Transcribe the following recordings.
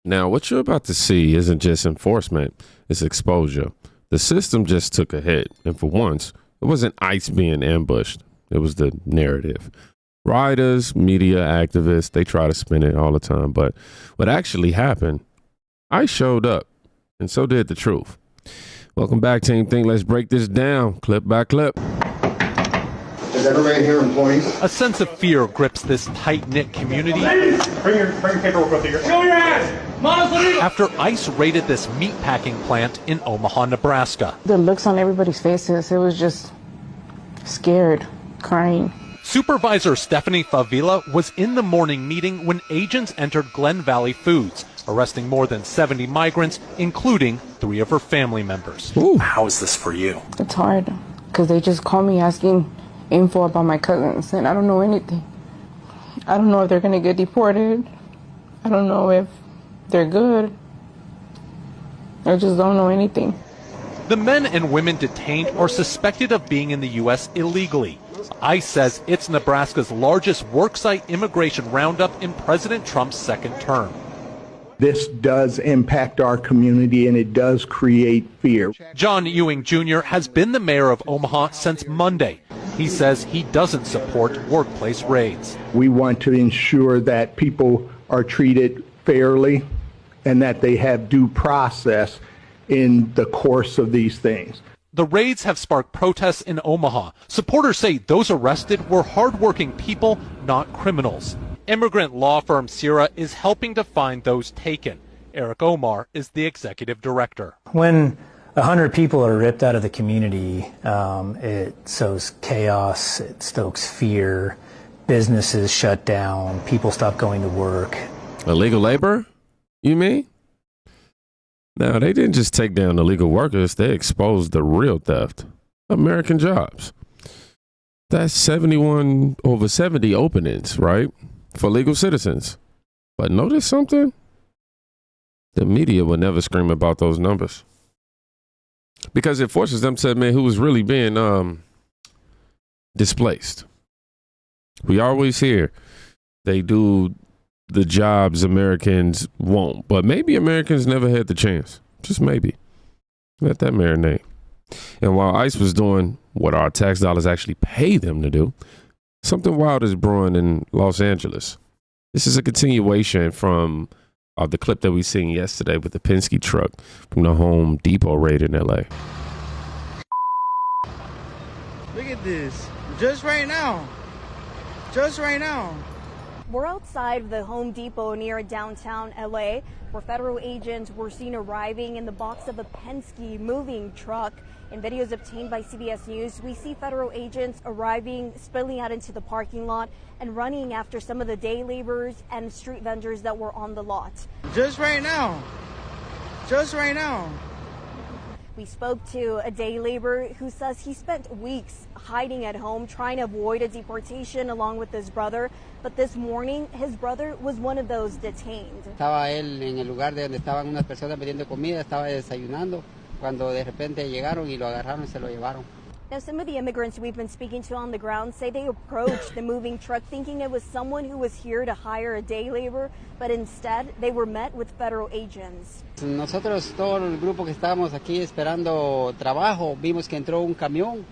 Now, what you're about to see isn't just enforcement, it's exposure. The system just took a hit, and for once, it wasn't ICE being ambushed. It was the narrative. Rioters, media activists, they try to spin it all the time, but what actually happened, ICE showed up, and so did the truth. Welcome back, Team Think. Let's break this down, clip by clip. Is everybody here employees? A sense of fear grips this tight-knit community. Ladies, bring your paperwork up here. Show your hands! After ICE raided this meatpacking plant in Omaha, Nebraska. The looks on everybody's faces, it was just scared, crying. Supervisor Stephanie Favila was in the morning meeting when agents entered Glen Valley Foods, arresting more than 70 migrants, including 3 of her family members. Ooh. How is this for you? It's hard because they just call me asking info about my cousins, and I don't know anything. I don't know if they're going to get deported. I don't know if they're good. I just don't know anything. The men and women detained are suspected of being in the U.S. illegally. ICE says it's Nebraska's largest worksite immigration roundup in President Trump's second term. This does impact our community, and it does create fear. John Ewing Jr. has been the mayor of Omaha since Monday. He says he doesn't support workplace raids. We want to ensure that people are treated fairly and that they have due process in the course of these things. The raids have sparked protests in Omaha. Supporters say those arrested were hardworking people, not criminals. Immigrant law firm Sierra is helping to find those taken. Eric Omar is the executive director. When 100 people are ripped out of the community, it sows chaos, it stokes fear, businesses shut down, people stop going to work. Illegal labor, you mean? Now, they didn't just take down illegal workers, they exposed the real theft, American jobs. That's over 70 openings, right? For legal citizens. But notice something? The media would never scream about those numbers. Because it forces them to admit who was really being displaced. We always hear they do the jobs Americans won't, but maybe Americans never had the chance. Just maybe. Let that marinate. And while ICE was doing what our tax dollars actually pay them to do, something wild is brewing in Los Angeles. This is a continuation from the clip that we seen yesterday with the Penske truck from the Home Depot raid in LA. Look at this. Just right now. We're outside the Home Depot near downtown LA, where federal agents were seen arriving in the box of a Penske moving truck. In videos obtained by CBS News, we see federal agents arriving, spilling out into the parking lot, and running after some of the day laborers and street vendors that were on the lot. Just right now. We spoke to a day laborer who says he spent weeks hiding at home, trying to avoid a deportation along with his brother. But this morning, his brother was one of those detained. Estaba él en el lugar de donde estaban unas personas vendiendo comida, estaba desayunando, cuando de repente llegaron y lo agarraron y se lo llevaron. Now, some of the immigrants we've been speaking to on the ground say they approached the moving truck thinking it was someone who was here to hire a day laborer, but instead they were met with federal agents. Nosotros, todo el grupo que estábamos aquí esperando trabajo, vimos que entró un camión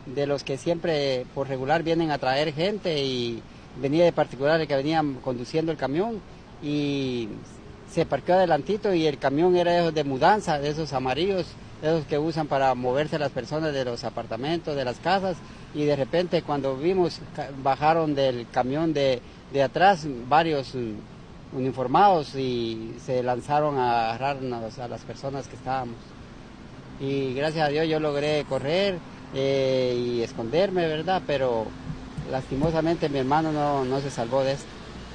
de los que siempre por regular vienen a traer gente y venía de particulares que venían conduciendo el camión y se parqueó adelantito y el camión era de mudanza, de esos amarillos, esos que usan para moverse las personas de los apartamentos, de las casas, y de repente cuando vimos bajaron del camión de atrás varios uniformados y se lanzaron a agarrarnos a las personas que estábamos. Y gracias a Dios yo logré correr y esconderme, ¿verdad? Pero lastimosamente mi hermano no se salvó de esto.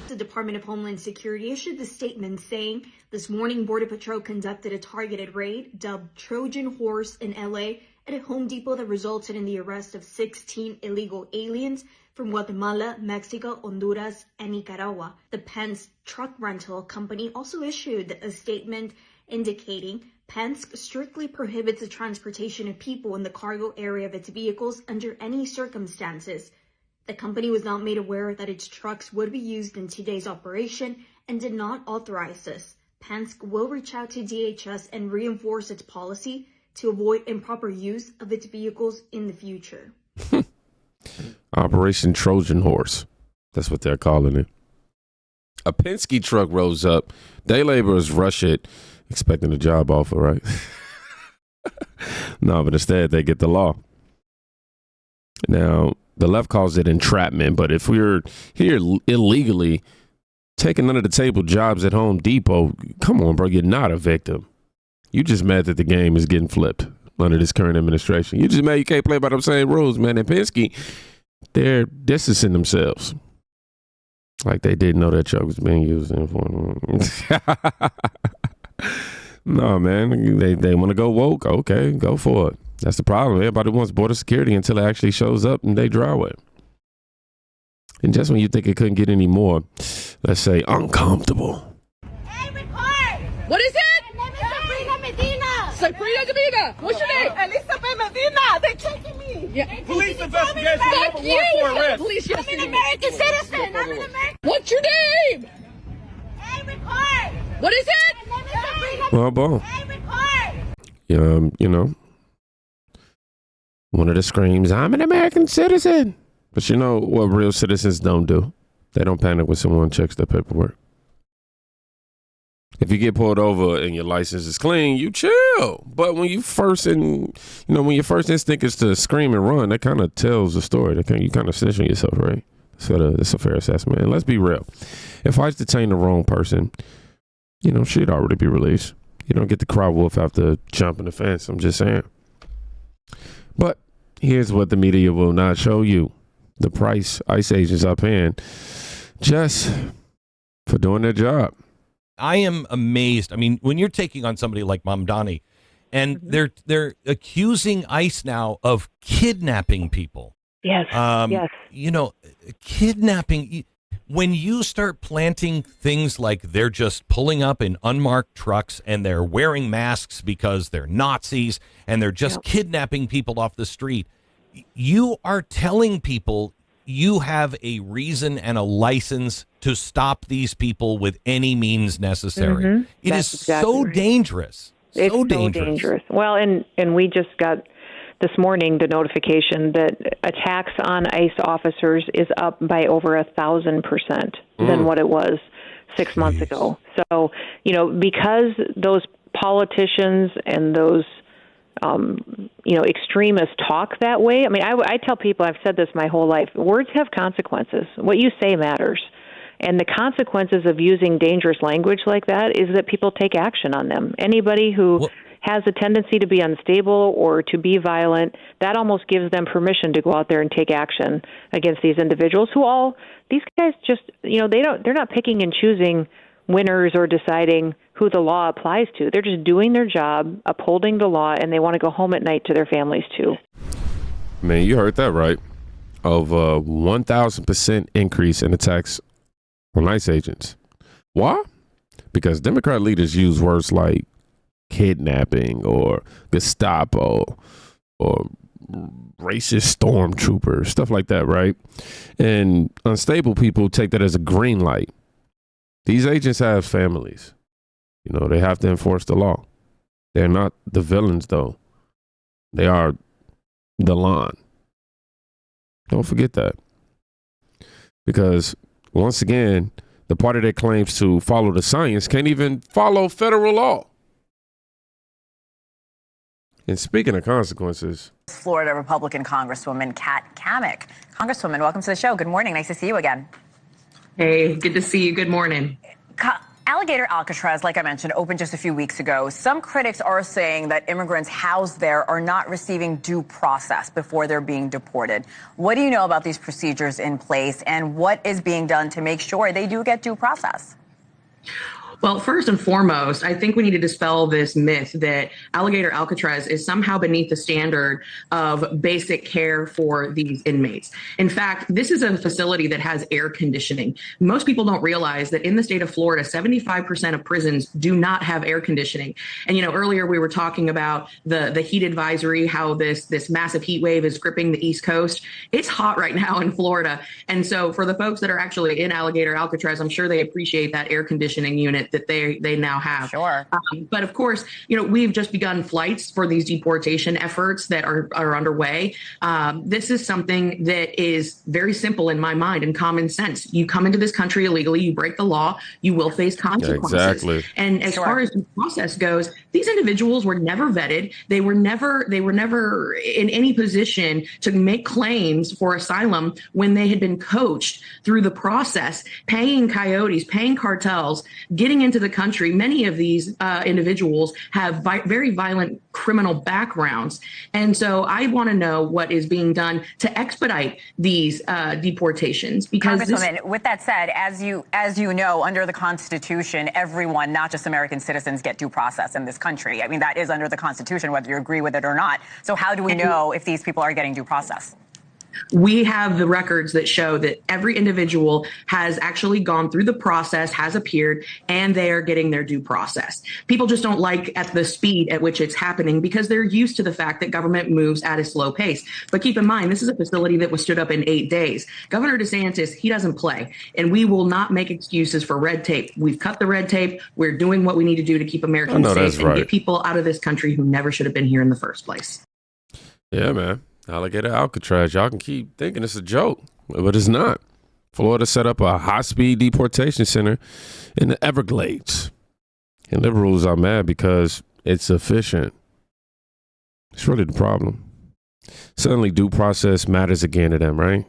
The Department of Homeland Security issued the statement saying this morning Border Patrol conducted a targeted raid dubbed Trojan Horse in LA at a Home Depot that resulted in the arrest of 16 illegal aliens from Guatemala, Mexico, Honduras, and Nicaragua. The Penske truck rental company also issued a statement indicating Penske strictly prohibits the transportation of people in the cargo area of its vehicles under any circumstances. The company was not made aware that its trucks would be used in today's operation and did not authorize this. Penske will reach out to DHS and reinforce its policy to avoid improper use of its vehicles in the future. Operation Trojan Horse. That's what they're calling it. A Penske truck rolls up. Day laborers rush it, expecting a job offer, right? No, but instead they get the law. Now, the left calls it entrapment, but if we're here illegally taking under the table jobs at Home Depot, come on, bro, you're not a victim. You just mad that the game is getting flipped under this current administration. You just mad you can't play by them same rules, man. And Penske, they're distancing themselves. Like they didn't know that truck was being used. No, man, they want to go woke. Okay, go for it. That's the problem. Everybody wants border security until it actually shows up and they draw it. And just when you think it couldn't get any more, let's say, uncomfortable. Hey, record! What is it? My name is Sabrina Medina. Sabrina Medina. What's your name? Elizabeth Medina. They're taking me. Yeah. Police investigation. Fuck you. Police I'm an American citizen. I'm an American. What's your name? Hey, record! What is it? My name is Sabrina. Well, boom. Hey, record! You know, one of the screams, I'm an American citizen. But you know what real citizens don't do? They don't panic when someone checks their paperwork. If you get pulled over and your license is clean, you chill. But when you when your first instinct is to scream and run, that kind of tells the story. You kind of snitch on yourself, right? So that's a fair assessment. And let's be real. If I detain the wrong person, she'd already be released. You don't get to cry wolf after jumping the fence. I'm just saying. But here's what the media will not show you. The price ICE agents are paying just for doing their job. I am amazed. I mean, when you're taking on somebody like Mamdani, and they're accusing ICE now of kidnapping people. Yes. Yes. Kidnapping. When you start planting things like they're just pulling up in unmarked trucks and they're wearing masks because they're Nazis and they're just kidnapping people off the street, you are telling people you have a reason and a license to stop these people with any means necessary. Mm-hmm. It That's is exactly so right. dangerous. It's so dangerous. Well, and we just got this morning the notification that attacks on ICE officers is up by over 1,000% than what it was 6 months ago. So, because those politicians and those extremists talk that way. I mean, I tell people, I've said this my whole life, words have consequences. What you say matters. And the consequences of using dangerous language like that is that people take action on them. Anybody who has a tendency to be unstable or to be violent, that almost gives them permission to go out there and take action against these individuals these guys just, they're not picking and choosing winners or deciding who the law applies to. They're just doing their job, upholding the law, and they want to go home at night to their families too. Man, you heard that right. Of a 1,000% increase in attacks on ICE agents. Why? Because Democrat leaders use words like kidnapping or Gestapo or racist stormtroopers, stuff like that, right? And unstable people take that as a green light. These agents have families. They have to enforce the law. They're not the villains, though. They are the lawn. Don't forget that. Because, once again, the party that claims to follow the science can't even follow federal law. And speaking of consequences, Florida Republican Congresswoman Kamik. Congresswoman, welcome to the show. Good morning. Nice to see you again. Hey, good to see you. Good morning. Alligator Alcatraz, like I mentioned, opened just a few weeks ago. Some critics are saying that immigrants housed there are not receiving due process before they're being deported. What do you know about these procedures in place, and what is being done to make sure they do get due process? Well, first and foremost, I think we need to dispel this myth that Alligator Alcatraz is somehow beneath the standard of basic care for these inmates. In fact, this is a facility that has air conditioning. Most people don't realize that in the state of Florida, 75% of prisons do not have air conditioning. And, earlier we were talking about the heat advisory, how this massive heat wave is gripping the East Coast. It's hot right now in Florida. And so for the folks that are actually in Alligator Alcatraz, I'm sure they appreciate that air conditioning unit myth that they now have. Sure. But of course, we've just begun flights for these deportation efforts that are underway. This is something that is very simple in my mind and common sense. You come into this country illegally, you break the law, you will face consequences. Exactly. And as far as the process goes, these individuals were never vetted. They were never in any position to make claims for asylum when they had been coached through the process, paying coyotes, paying cartels, getting into the country. Many of these individuals have very violent criminal backgrounds. And so I want to know what is being done to expedite these deportations. Because Congresswoman, with that said, as you know, under the Constitution, everyone, not just American citizens, get due process in this country. I mean, that is under the Constitution, whether you agree with it or not. So how do we know if these people are getting due process? We have the records that show that every individual has actually gone through the process, has appeared, and they are getting their due process. People just don't like at the speed at which it's happening because they're used to the fact that government moves at a slow pace. But keep in mind, this is a facility that was stood up in 8 days. Governor DeSantis, he doesn't play, and we will not make excuses for red tape. We've cut the red tape. We're doing what we need to do to keep Americans safe and get people out of this country who never should have been here in the first place. Yeah, man. Alligator Alcatraz. Y'all can keep thinking it's a joke, but it's not. Florida set up a high-speed deportation center in the Everglades. And liberals are mad because it's efficient. It's really the problem. Suddenly due process matters again to them, right?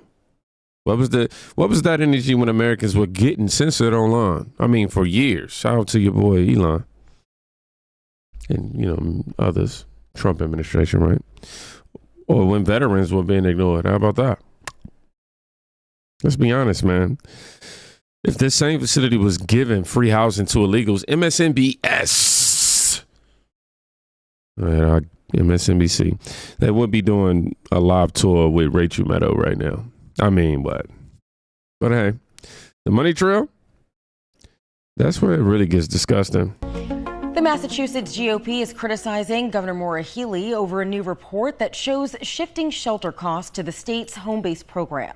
What was that energy when Americans were getting censored online? I mean, for years. Shout out to your boy Elon. And, others. Trump administration, right? Or when veterans were being ignored. How about that? Let's be honest, man. If this same facility was giving free housing to illegals, MSNBC, they would be doing a live tour with Rachel Maddow right now. I mean, what? But hey, the money trail, that's where it really gets disgusting. The Massachusetts GOP is criticizing Governor Maura Healey over a new report that shows shifting shelter costs to the state's home-based program.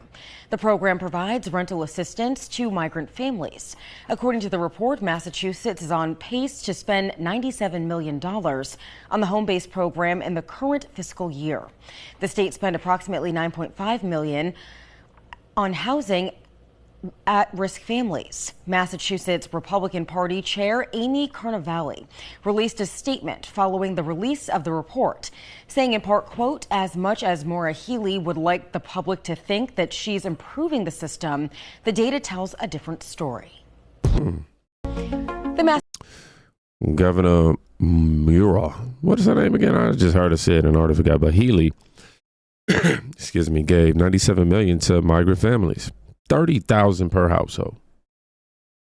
The program provides rental assistance to migrant families. According to the report, Massachusetts is on pace to spend $97 million on the home-based program in the current fiscal year. The state spent approximately $9.5 million on housing at-risk families. Massachusetts Republican Party Chair Amy Carnevale released a statement following the release of the report, saying in part, quote, "As much as Maura Healey would like the public to think that she's improving the system, the data tells a different story." Governor Maura, what is her name again? I just heard her say it and already forgot, but Healey, excuse me, gave $97 million to migrant families. $30,000 per household.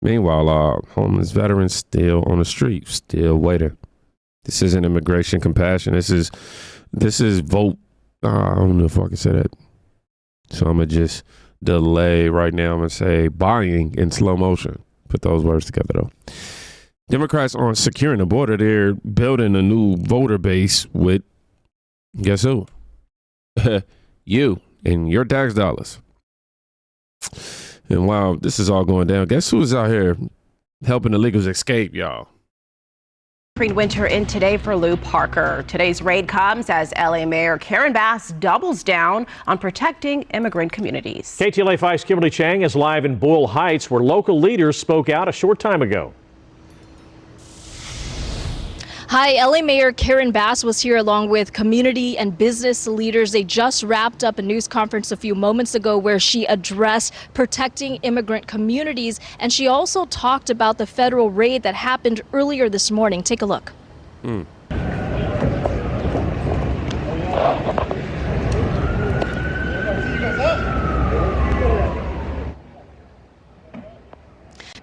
Meanwhile, homeless veterans still on the street, still waiting. This isn't immigration compassion. This is vote. I don't know if I can say that. So I'm gonna just delay right now. I'm gonna say buying in slow motion. Put those words together though. Democrats aren't securing the border. They're building a new voter base with, guess who? You and your tax dollars. And while this is all going down, guess who's out here helping illegals escape, y'all? Winter in today for Lou Parker. Today's raid comes as LA Mayor Karen Bass doubles down on protecting immigrant communities. KTLA 5's Kimberly Chang is live in Boyle Heights, where local leaders spoke out a short time ago. Hi, LA Mayor Karen Bass was here along with community and business leaders. They just wrapped up a news conference a few moments ago where she addressed protecting immigrant communities, and she also talked about the federal raid that happened earlier this morning. Take a look.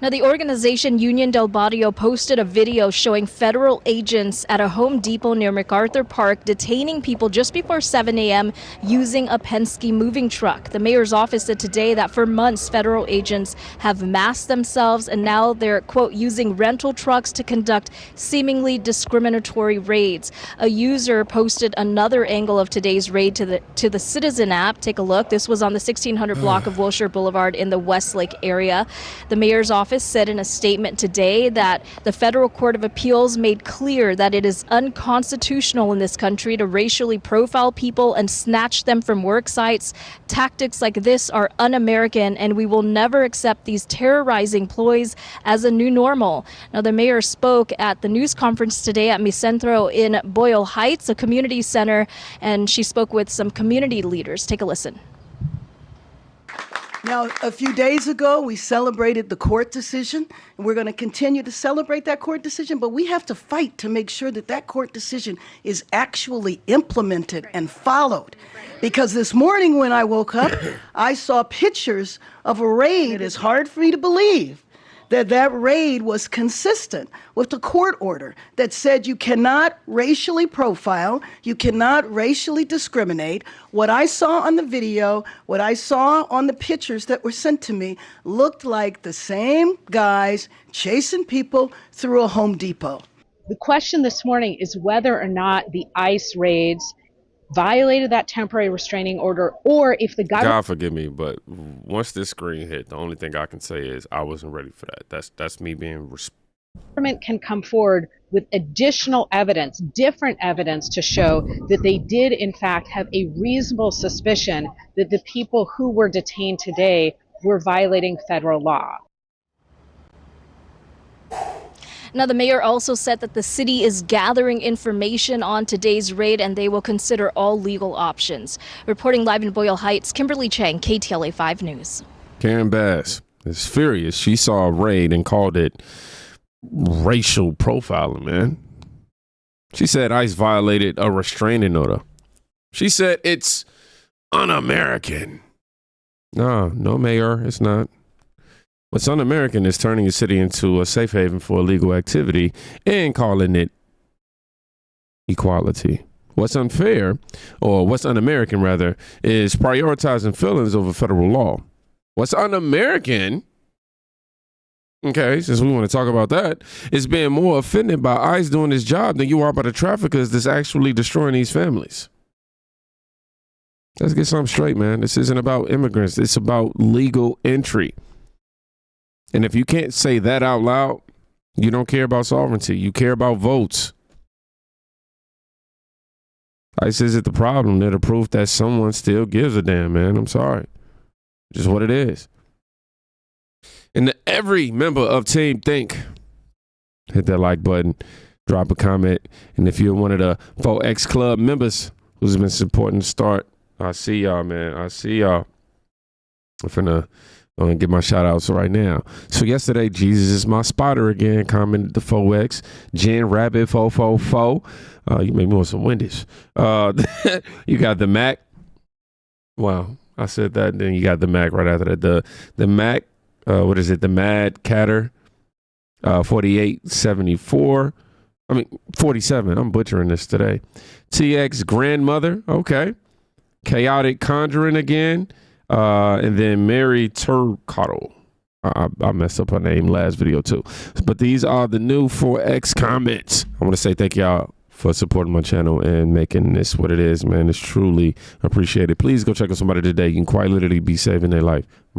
Now, the organization Union del Barrio posted a video showing federal agents at a Home Depot near MacArthur Park detaining people just before 7 a.m. using a Penske moving truck. The mayor's office said today that for months, federal agents have masked themselves, and now they're, quote, using rental trucks to conduct seemingly discriminatory raids. A user posted another angle of today's raid to the Citizen app. Take a look. This was on the 1600 block of Wilshire Boulevard in the Westlake area. The mayor's office office said in a statement today that the Federal Court of Appeals made clear that it is unconstitutional in this country to racially profile people and snatch them from work sites. Tactics like this are un-American, and we will never accept these terrorizing ploys as a new normal. Now, the mayor spoke at the news conference today at Mi Centro in Boyle Heights, a community center, and she spoke with some community leaders. Take a listen. Now, a few days ago, we celebrated the court decision, and we're going to continue to celebrate that court decision, but we have to fight to make sure that that court decision is actually implemented and followed. Because this morning when I woke up, I saw pictures of a raid. It is hard for me to believe that that raid was consistent with the court order that said you cannot racially profile, you cannot racially discriminate. What I saw on the video, what I saw on the pictures that were sent to me looked like the same guys chasing people through a Home Depot. The question this morning is whether or not the ICE raids violated that temporary restraining order, or if the government... God forgive me, but once this screen hit, the only thing I can say is I wasn't ready for that. That's me being... Government can come forward with additional evidence, different evidence, to show that they did, in fact, have a reasonable suspicion that the people who were detained today were violating federal law. Now, the mayor also said that the city is gathering information on today's raid and they will consider all legal options. Reporting live in Boyle Heights, Kimberly Chang, KTLA 5 News. Karen Bass is furious. She saw a raid and called it racial profiling, man. She said ICE violated a restraining order. She said it's un-American. No, mayor, it's not. What's un-American is turning a city into a safe haven for illegal activity and calling it equality. What's unfair, or what's un-American rather, is prioritizing feelings over federal law. What's un-American, okay, since we want to talk about that, is being more offended by ICE doing its job than you are by the traffickers that's actually destroying these families. Let's get something straight, man. This isn't about immigrants. It's about legal entry. And if you can't say that out loud, you don't care about sovereignty. You care about votes. ICE isn't the problem. They're the proof that someone still gives a damn, man. I'm sorry. Just what it is. And to every member of Team Think, hit that like button, drop a comment. And if you're one of the 4X Club members who's been supporting the start, I see y'all, man. I see y'all. I'm finna get my shout outs right now. So yesterday, Jesus is my spotter again, commented the 4X. Jen Rabbit 444. You made me want some Wendy's. You got the Mac. Wow. I said that. Then you got the Mac right after that. The Mac, what is it? The Mad Catter 4874. 47. I'm butchering this today. TX Grandmother. Okay. Chaotic Conjuring again. And then Mary Turcottle. I messed up her name last video too. But these are the new 4X comments. I want to say thank y'all for supporting my channel and making this what it is, man. It's truly appreciated. Please go check out somebody today. You can quite literally be saving their life.